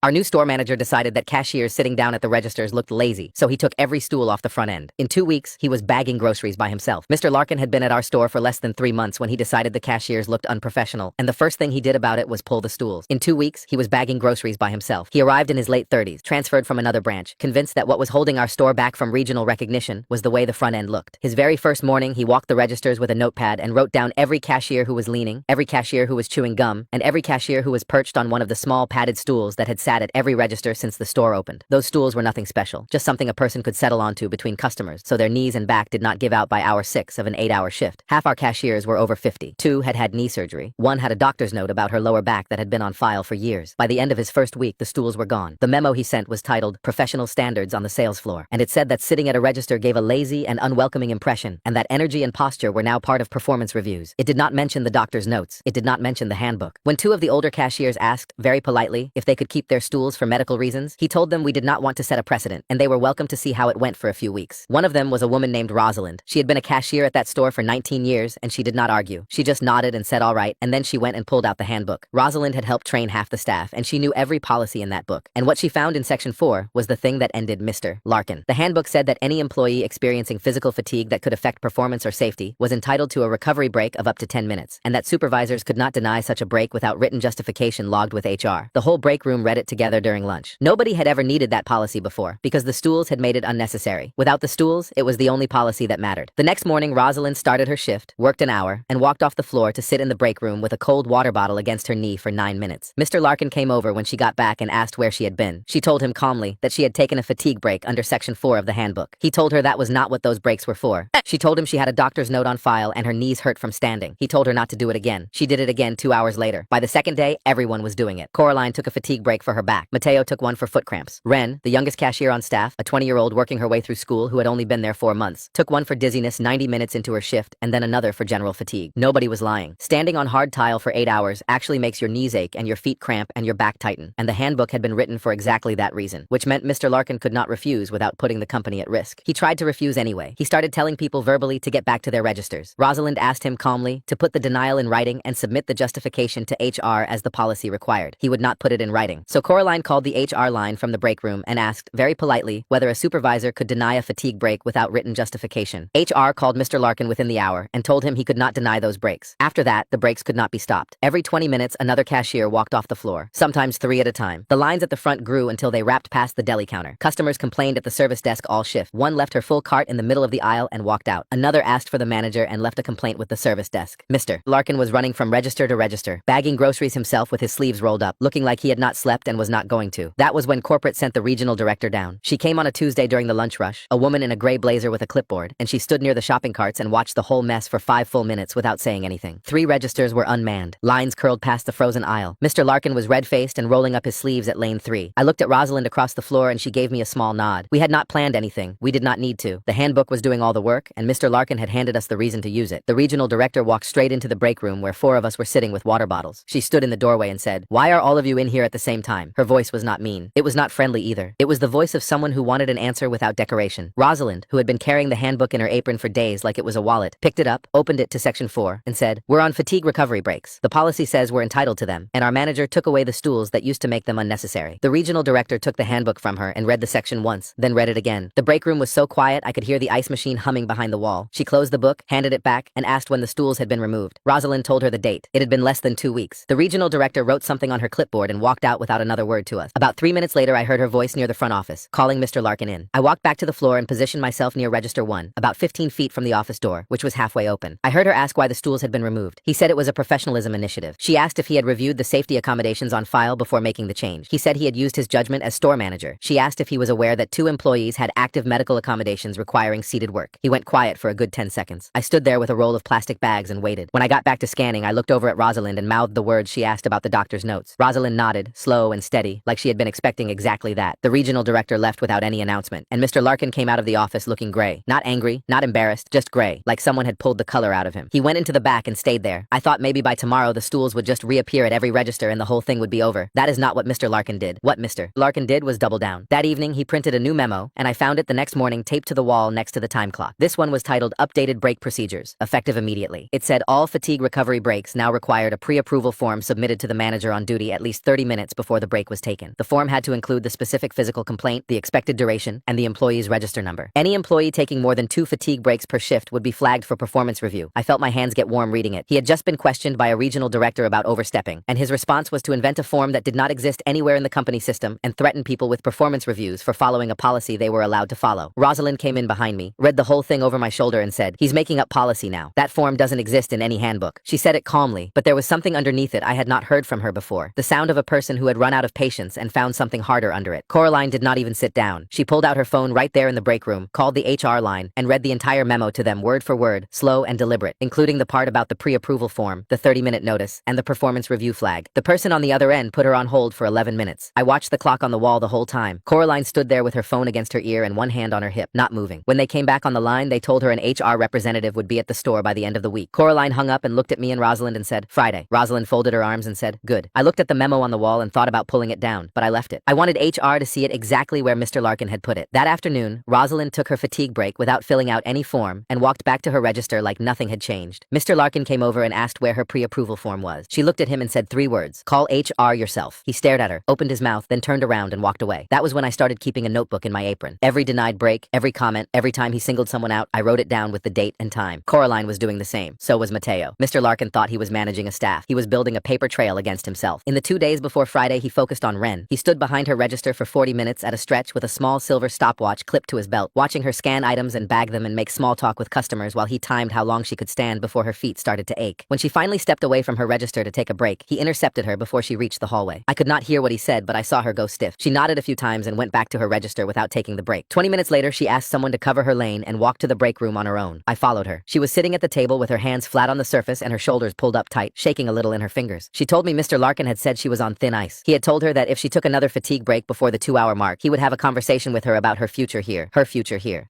Our new store manager decided that cashiers sitting down at the registers looked lazy, so he took every stool off the front end. In 2 weeks, he was bagging groceries by himself. Mr. Larkin had been at our store for less than 3 months when he decided the cashiers looked unprofessional, and the first thing he did about it was pull the stools. In 2 weeks, he was bagging groceries by himself. He arrived in his late 30s, transferred from another branch, convinced that what was holding our store back from regional recognition was the way the front end looked. His very first morning, he walked the registers with a notepad and wrote down every cashier who was leaning, every cashier who was chewing gum, and every cashier who was perched on one of the small padded stools that had sat at every register since the store opened. Those stools were nothing special, just something a person could settle onto between customers, so their knees and back did not give out by hour 6 of an 8-hour shift. Half our cashiers were over 50. 2 had had knee surgery. 1 had a doctor's note about her lower back that had been on file for years. By the end of his first week, the stools were gone. The memo he sent was titled Professional Standards on the Sales Floor, and it said that sitting at a register gave a lazy and unwelcoming impression, and that energy and posture were now part of performance reviews. It did not mention the doctor's notes. It did not mention the handbook. When 2 of the older cashiers asked, very politely, if they could keep their stools for medical reasons, he told them we did not want to set a precedent, and they were welcome to see how it went for a few weeks. One of them was a woman named Rosalind. She had been a cashier at that store for 19 years, and she did not argue. She just nodded and said all right, and then she went and pulled out the handbook. Rosalind had helped train half the staff, and she knew every policy in that book. And what she found in section 4 was the thing that ended Mr. Larkin. The handbook said that any employee experiencing physical fatigue that could affect performance or safety was entitled to a recovery break of up to 10 minutes, and that supervisors could not deny such a break without written justification logged with HR. The whole break room read it together during lunch. Nobody had ever needed that policy before, because the stools had made it unnecessary. Without the stools, it was the only policy that mattered. The next morning, Rosalind started her shift, worked an hour, and walked off the floor to sit in the break room with a cold water bottle against her knee for 9 minutes. Mr. Larkin came over when she got back and asked where she had been. She told him calmly that she had taken a fatigue break under section 4 of the handbook. He told her that was not what those breaks were for. She told him she had a doctor's note on file and her knees hurt from standing. He told her not to do it again. She did it again 2 hours later. By the second day, everyone was doing it. Coraline took a fatigue break for her back. Mateo took one for foot cramps. Ren, the youngest cashier on staff, a 20-year-old working her way through school who had only been there 4 months, took one for dizziness 90 minutes into her shift, and then another for general fatigue. Nobody was lying. Standing on hard tile for 8 hours actually makes your knees ache and your feet cramp and your back tighten, and the handbook had been written for exactly that reason, which meant Mr. Larkin could not refuse without putting the company at risk. He tried to refuse anyway. He started telling people verbally to get back to their registers. Rosalind asked him calmly to put the denial in writing and submit the justification to HR as the policy required. He would not put it in writing. So Coraline called the HR line from the break room and asked, very politely, whether a supervisor could deny a fatigue break without written justification. HR called Mr. Larkin within the hour and told him he could not deny those breaks. After that, the breaks could not be stopped. Every 20 minutes, another cashier walked off the floor, sometimes 3 at a time. The lines at the front grew until they wrapped past the deli counter. Customers complained at the service desk all shift. One left her full cart in the middle of the aisle and walked out. Another asked for the manager and left a complaint with the service desk. Mr. Larkin was running from register to register, bagging groceries himself with his sleeves rolled up, looking like he had not slept and was not going to. That was when corporate sent the regional director down. She came on a Tuesday during the lunch rush, a woman in a gray blazer with a clipboard, and she stood near the shopping carts and watched the whole mess for 5 full minutes without saying anything. 3 registers were unmanned. Lines curled past the frozen aisle. Mr. Larkin was red-faced and rolling up his sleeves at lane 3. I looked at Rosalind across the floor and she gave me a small nod. We had not planned anything. We did not need to. The handbook was doing all the work, and Mr. Larkin had handed us the reason to use it. The regional director walked straight into the break room where 4 of us were sitting with water bottles. She stood in the doorway and said, "Why are all of you in here at the same time?" Her voice was not mean. It was not friendly either. It was the voice of someone who wanted an answer without decoration. Rosalind, who had been carrying the handbook in her apron for days like it was a wallet, picked it up, opened it to section 4, and said, "We're on fatigue recovery breaks. The policy says we're entitled to them, and our manager took away the stools that used to make them unnecessary." The regional director took the handbook from her and read the section once, then read it again. The break room was so quiet I could hear the ice machine humming behind the wall. She closed the book, handed it back, and asked when the stools had been removed. Rosalind told her the date. It had been less than 2 weeks. The regional director wrote something on her clipboard and walked out without another word to us. About 3 minutes later, I heard her voice near the front office, calling Mr. Larkin in. I walked back to the floor and positioned myself near register 1, about 15 feet from the office door, which was halfway open. I heard her ask why the stools had been removed. He said it was a professionalism initiative. She asked if he had reviewed the safety accommodations on file before making the change. He said he had used his judgment as store manager. She asked if he was aware that 2 employees had active medical accommodations requiring seated work. He went quiet for a good 10 seconds. I stood there with a roll of plastic bags and waited. When I got back to scanning, I looked over at Rosalind and mouthed the words she asked about the doctor's notes. Rosalind nodded, slow and steady, like she had been expecting exactly that. The regional director left without any announcement, and Mr. Larkin came out of the office looking gray. Not angry, not embarrassed, just gray, like someone had pulled the color out of him. He went into the back and stayed there. I thought maybe by tomorrow the stools would just reappear at every register and the whole thing would be over. That is not what Mr. Larkin did. What Mr. Larkin did was double down. That evening, he printed a new memo, and I found it the next morning taped to the wall next to the time clock. This one was titled Updated Break Procedures, effective immediately. It said all fatigue recovery breaks now required a pre-approval form submitted to the manager on duty at least 30 minutes before the break break was taken. The form had to include the specific physical complaint, the expected duration, and the employee's register number. Any employee taking more than 2 fatigue breaks per shift would be flagged for performance review. I felt my hands get warm reading it. He had just been questioned by a regional director about overstepping, and his response was to invent a form that did not exist anywhere in the company system and threaten people with performance reviews for following a policy they were allowed to follow. Rosalind came in behind me, read the whole thing over my shoulder and said, "He's making up policy now. That form doesn't exist in any handbook." She said it calmly, but there was something underneath it I had not heard from her before. The sound of a person who had run out of patience and found something harder under it. Coraline did not even sit down. She pulled out her phone right there in the break room, called the HR line, and read the entire memo to them word for word, slow and deliberate, including the part about the pre-approval form, the 30-minute notice, and the performance review flag. The person on the other end put her on hold for 11 minutes. I watched the clock on the wall the whole time. Coraline stood there with her phone against her ear and one hand on her hip, not moving. When they came back on the line, they told her an HR representative would be at the store by the end of the week. Coraline hung up and looked at me and Rosalind and said, "Friday." Rosalind folded her arms and said, "Good." I looked at the memo on the wall and thought about pulling it down, but I left it. I wanted HR to see it exactly where Mr. Larkin had put it. That afternoon, Rosalind took her fatigue break without filling out any form and walked back to her register like nothing had changed. Mr. Larkin came over and asked where her pre-approval form was. She looked at him and said 3 words, "Call HR yourself." He stared at her, opened his mouth, then turned around and walked away. That was when I started keeping a notebook in my apron. Every denied break, every comment, every time he singled someone out, I wrote it down with the date and time. Coraline was doing the same. So was Mateo. Mr. Larkin thought he was managing a staff. He was building a paper trail against himself. In the 2 days before Friday, he focused on Ren. He stood behind her register for 40 minutes at a stretch with a small silver stopwatch clipped to his belt, watching her scan items and bag them and make small talk with customers while he timed how long she could stand before her feet started to ache. When she finally stepped away from her register to take a break, he intercepted her before she reached the hallway. I could not hear what he said, but I saw her go stiff. She nodded a few times and went back to her register without taking the break. 20 minutes later, she asked someone to cover her lane and walked to the break room on her own. I followed her. She was sitting at the table with her hands flat on the surface and her shoulders pulled up tight, shaking a little in her fingers. She told me Mr. Larkin had said she was on thin ice. He had told her that if she took another fatigue break before the 2-hour mark, he would have a conversation with her about her future here.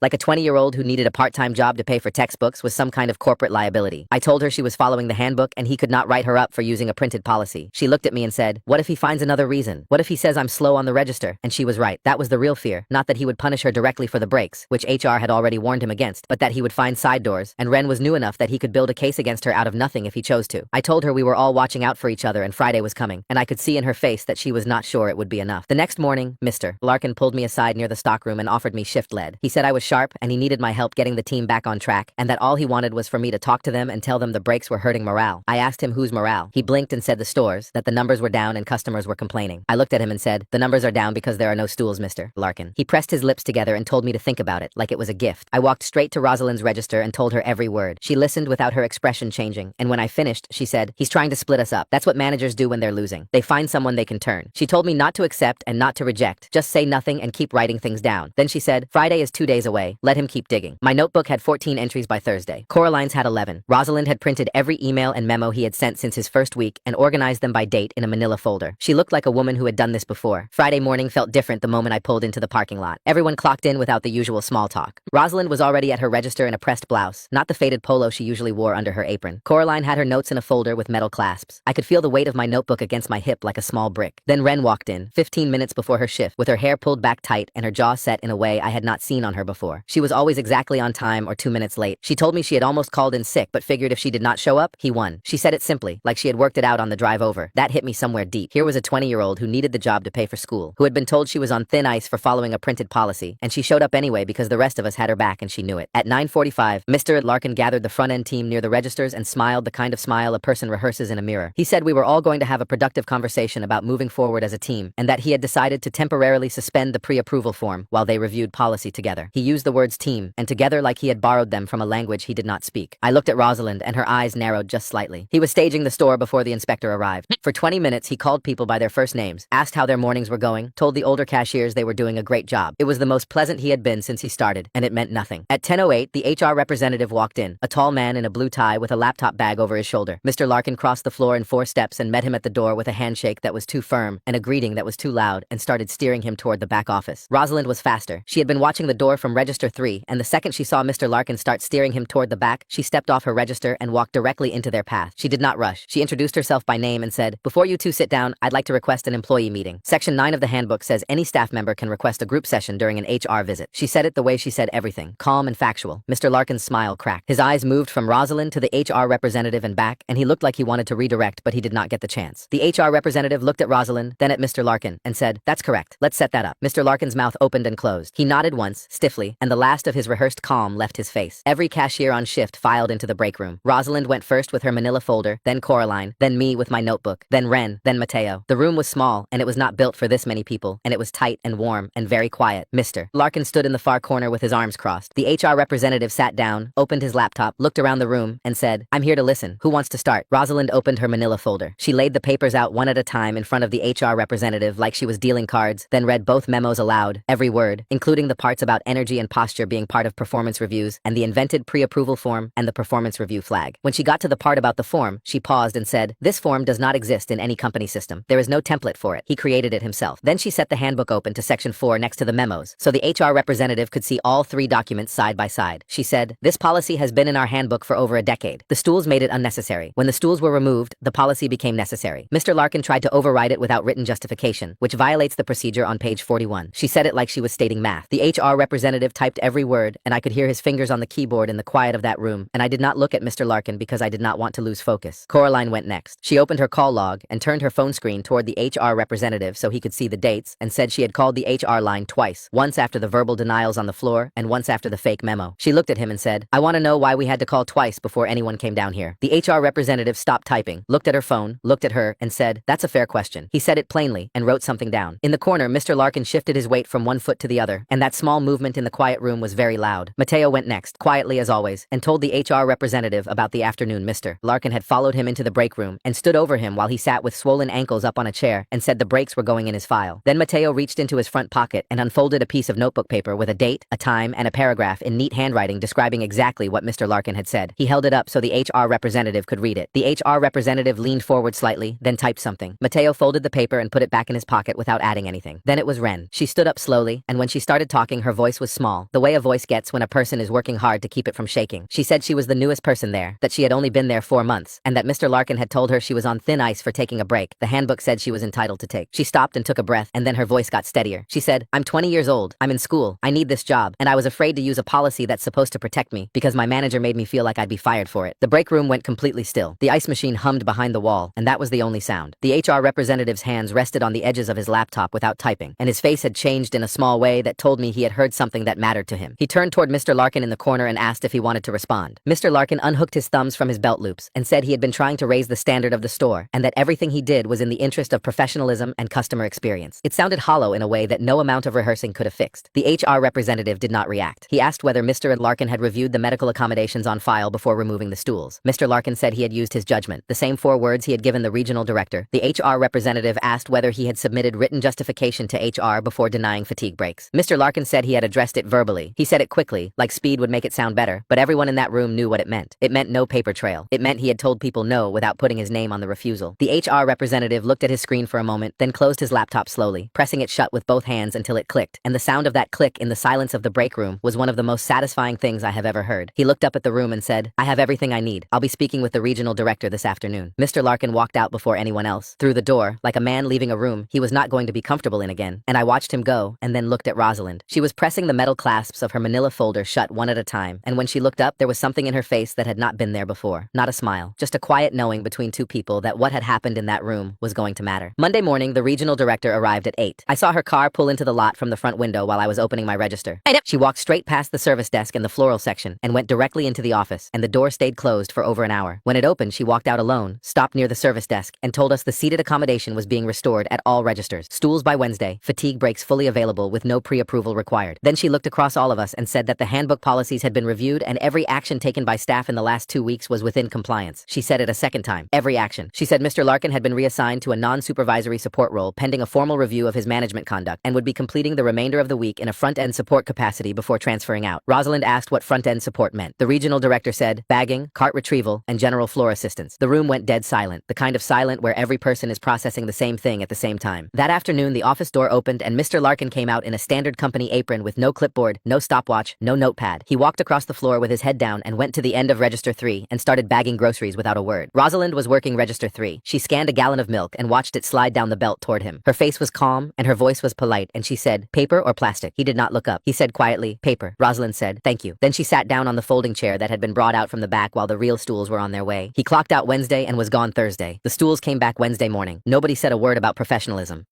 Like a 20-year-old who needed a part-time job to pay for textbooks was some kind of corporate liability. I told her she was following the handbook and he could not write her up for using a printed policy. She looked at me and said, "What if he finds another reason? What if he says I'm slow on the register?" And she was right. That was the real fear. Not that he would punish her directly for the breaks, which HR had already warned him against, but that he would find side doors, and Ren was new enough that he could build a case against her out of nothing if he chose to. I told her we were all watching out for each other and Friday was coming, and I could see in her face that she was not sure it would be enough. The next morning, Mr. Larkin pulled me aside near the stockroom and offered me shift lead. He said I was sharp and he needed my help getting the team back on track, and that all he wanted was for me to talk to them and tell them the breaks were hurting morale. I asked him whose morale. He blinked and said the stores, that the numbers were down and customers were complaining. I looked at him and said, "The numbers are down because there are no stools, Mr. Larkin." He pressed his lips together and told me to think about it, like it was a gift. I walked straight to Rosalind's register and told her every word. She listened without her expression changing, and when I finished, she said, "He's trying to split us up. That's what managers do when they're losing. They find someone they can turn." She told me not to accept and not to reject, just say nothing and keep writing things down. Then she said, "Friday is 2 days away. Let him keep digging." My notebook had 14 entries by Thursday. Coraline's had 11. Rosalind had printed every email and memo he had sent since his first week and organized them by date in a manila folder. She looked like a woman who had done this before. Friday morning felt different the moment I pulled into the parking lot. Everyone clocked in without the usual small talk. Rosalind was already at her register in a pressed blouse, not the faded polo she usually wore under her apron. Coraline had her notes in a folder with metal clasps. I could feel the weight of my notebook against my hip like a small brick. Then Ren walked in, 15 minutes before her shift, with her hair pulled back tight and her jaw set in a way I had not seen on her before. She was always exactly on time or 2 minutes late. She told me she had almost called in sick but figured if she did not show up, he won. She said it simply, like she had worked it out on the drive over. That hit me somewhere deep. Here was a 20-year-old who needed the job to pay for school, who had been told she was on thin ice for following a printed policy, and she showed up anyway because the rest of us had her back and she knew it. At 9:45, Mr. Larkin gathered the front-end team near the registers and smiled the kind of smile a person rehearses in a mirror. He said we were all going to have a productive conversation about moving forward as a team, and that he had decided to temporarily suspend the pre-approval form while they reviewed policy together. He used the words team and together like he had borrowed them from a language he did not speak. I looked at Rosalind and her eyes narrowed just slightly. He was staging the store before the inspector arrived. For 20 minutes, he called people by their first names, asked how their mornings were going, told the older cashiers they were doing a great job. It was the most pleasant he had been since he started, and it meant nothing. At 10:08, the HR representative walked in, a tall man in a blue tie with a laptop bag over his shoulder. Mr. Larkin crossed the floor in 4 steps and met him at the door with a handshake that was too firm and a greeting that was too loud and started steering him toward the back office. Rosalind was faster. She had been watching the door from register 3, and the second she saw Mr. Larkin start steering him toward the back, she stepped off her register and walked directly into their path. She did not rush. She introduced herself by name and said, "Before you two sit down, I'd like to request an employee meeting." Section 9 of the handbook says any staff member can request a group session during an HR visit. She said it the way she said everything, calm and factual. Mr. Larkin's smile cracked. His eyes moved from Rosalind to the HR representative and back, and he looked like he wanted to redirect, but he did not get the chance. The HR representative looked at Rosalind Rosalind, then at Mr. Larkin, and said, "That's correct. Let's set that up." Mr. Larkin's mouth opened and closed. He nodded once, stiffly, and the last of his rehearsed calm left his face. Every cashier on shift filed into the break room. Rosalind went first with her manila folder, then Coraline, then me with my notebook, then Ren, then Mateo. The room was small, and it was not built for this many people, and it was tight and warm and very quiet. Mr. Larkin stood in the far corner with his arms crossed. The HR representative sat down, opened his laptop, looked around the room, and said, "I'm here to listen. Who wants to start?" Rosalind opened her manila folder. She laid the papers out one at a time in front of the HR representative like she was dealing cards, then read both memos aloud, every word, including the parts about energy and posture being part of performance reviews, and the invented pre-approval form and the performance review flag. When she got to the part about the form, she paused and said, "This form does not exist in any company system. There is no template for it. He created it himself." Then she set the handbook open to section 4 next to the memos, so the HR representative could see all 3 documents side by side. She said, "This policy has been in our handbook for over a decade. The stools made it unnecessary. When the stools were removed, the policy became necessary." Mr. Larkin tried to override it without written justification, which violates the procedure on page 41. She said it like she was stating math. The HR representative typed every word, and I could hear his fingers on the keyboard in the quiet of that room, and I did not look at Mr. Larkin because I did not want to lose focus. Coraline went next. She opened her call log and turned her phone screen toward the HR representative so he could see the dates, and said she had called the HR line twice, once after the verbal denials on the floor and once after the fake memo. She looked at him and said, "I want to know why we had to call twice before anyone came down here." The HR representative stopped typing, looked at her phone, looked at her, and said, "That's a fair question." He said it plainly and wrote something down. In the corner, Mr. Larkin shifted his weight from one foot to the other, and that small movement in the quiet room was very loud. Mateo went next, quietly as always, and told the HR representative about the afternoon. Mr. Larkin had followed him into the break room and stood over him while he sat with swollen ankles up on a chair and said the breaks were going in his file. Then Mateo reached into his front pocket and unfolded a piece of notebook paper with a date, a time, and a paragraph in neat handwriting describing exactly what Mr. Larkin had said. He held it up so the HR representative could read it. The HR representative leaned forward slightly, then typed something. Mateo folded the paper and put it back in his pocket without adding anything. Then it was Ren. She stood up slowly, and when she started talking, her voice was small, the way a voice gets when a person is working hard to keep it from shaking. She said she was the newest person there, that she had only been there 4 months, and that Mr. Larkin had told her she was on thin ice for taking a break the handbook said she was entitled to take. She stopped and took a breath, and then her voice got steadier. She said, "I'm 20 years old, I'm in school, I need this job, and I was afraid to use a policy that's supposed to protect me because my manager made me feel like I'd be fired for it." The break room went completely still. The ice machine hummed behind the wall, and that was the only sound. The HR representative's hands rested on the edges of his laptop without typing, and his face had changed in a small way that told me he had heard something that mattered to him. He turned toward Mr. Larkin in the corner and asked if he wanted to respond. Mr. Larkin unhooked his thumbs from his belt loops and said he had been trying to raise the standard of the store, and that everything he did was in the interest of professionalism and customer experience. It sounded hollow in a way that no amount of rehearsing could have fixed. The HR representative did not react. He asked whether Mr. Larkin had reviewed the medical accommodations on file before removing the stools. Mr. Larkin said he had used his judgment, the same 4 words he had given the regional director. The HR representative asked whether he had submitted written justification to HR before denying fatigue breaks. Mr. Larkin said he had addressed it verbally. He said it quickly, like speed would make it sound better, but everyone in that room knew what it meant. It meant no paper trail. It meant he had told people no without putting his name on the refusal. The HR representative looked at his screen for a moment, then closed his laptop slowly, pressing it shut with both hands until it clicked, and the sound of that click in the silence of the break room was one of the most satisfying things I have ever heard. He looked up at the room and said, "I have everything I need. I'll be speaking with the regional director this afternoon." Mr. Larkin walked out before anyone else. Through the door, like a man leaving a room he was not going to be comfortable in again, and I watched him go and then looked at Rosalind. She was pressing the metal clasps of her manila folder shut one at a time, and when she looked up, there was something in her face that had not been there before. Not a smile, just a quiet knowing between two people that what had happened in that room was going to matter. Monday morning, the regional director arrived at 8. I saw her car pull into the lot from the front window while I was opening my register. She walked straight past the service desk in the floral section and went directly into the office, and the door stayed closed for over an hour. When it opened, she walked out alone, stopped near the service desk, and told us the seated accommodation was being restored at all registers. Stools by Wednesday, fatigue breaks fully available with no pre-approval required. Then she looked across all of us and said that the handbook policies had been reviewed and every action taken by staff in the last 2 weeks was within compliance. She said it a second time. Every action. She said Mr. Larkin had been reassigned to a non-supervisory support role pending a formal review of his management conduct and would be completing the remainder of the week in a front-end support capacity before transferring out. Rosalind asked what front-end support meant. The regional director said bagging, cart retrieval, and general floor assistance. The room went dead silent, the kind of silent where every person is processing the same thing at the same time. That afternoon, the office door opened and Mr. Larkin came out in a standard company apron with no clipboard, no stopwatch, no notepad. He walked across the floor with his head down and went to the end of register 3 and started bagging groceries without a word. Rosalind was working register 3. She scanned a gallon of milk and watched it slide down the belt toward him. Her face was calm and her voice was polite, and she said, "Paper or plastic?" He did not look up. He said quietly, "Paper." Rosalind said, "Thank you." Then she sat down on the folding chair that had been brought out from the back while the real stools were on their way. He clocked out Wednesday and was gone Thursday. The stools came back Wednesday morning. Nobody Nobody said a word about professionalism.